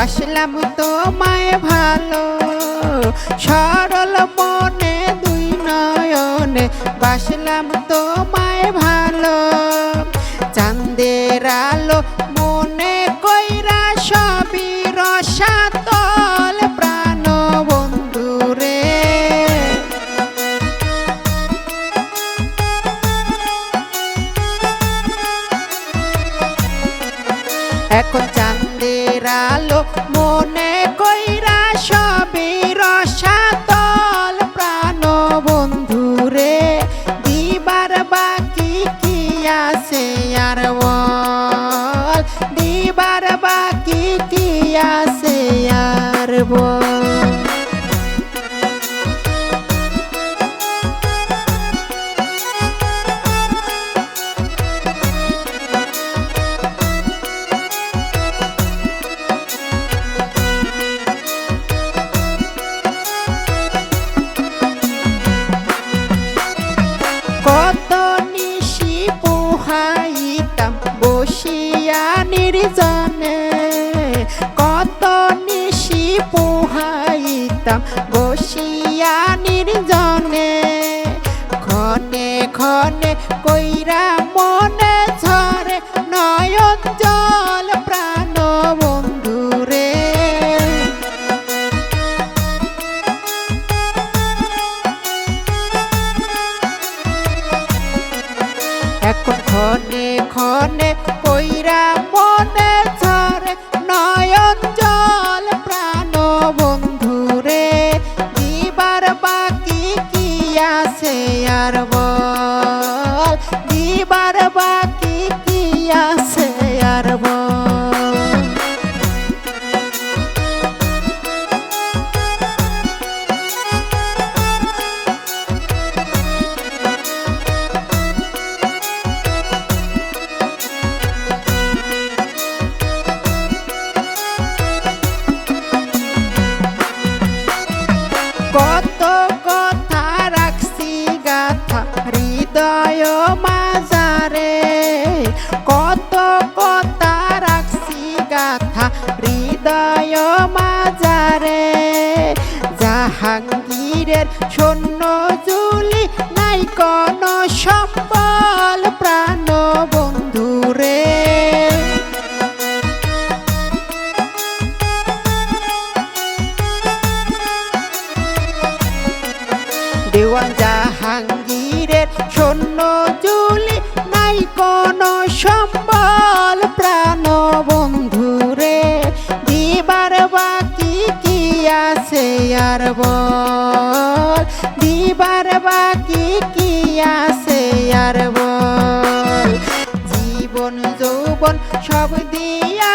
বাসলাম তোমায় ভালো, সরল মনে দুই নয়নে বাসলাম তোমায় ভালো। চাঁদের আলো মনে কইরা সবই রসাতল প্রাণ বন্ধুরে। এখন চাঁদের আলো মনে কইরা সবই রসাতল প্রাণ বন্ধুরে। দিবার বাকি কি আছে আর বল, দিবার বাকি কি আছে আর বল। কত নিশি পোহাইতাম বসিয়া নির্জনে, কত নিশি পোহাইতাম বসিয়া নির্জনে। ক্ষণে ক্ষণে কইরা মনে ঝরে নয়ন জল প্রাণ বন্ধুরে। এখন ক্ষণে ক্ষণে কইরা মনে ঝরে নয়ন জল প্রাণ বন্ধুরে। দিবার বাকি কি আছে আর বল, দিবার বাকি কি আছে আর বল। কত কথা রাখছি গাথা হৃদয় মাঝারে, কত কথা রাখছি গাথা হৃদয় মাঝারে। জাহাঙ্গীরের শূন্য জুলি নাই কোন সম্বল প্রাণ বন্ধুরে। দেওয়ান জাহাঙ্গীরের শূন্য জুলি নাই কোন সম্বল প্রাণ বন্ধুরে। দিবার বাকি কি আছে আর বল, দিবার বাকি কি আছে আর বল। জীবন যৌবন সব দিয়া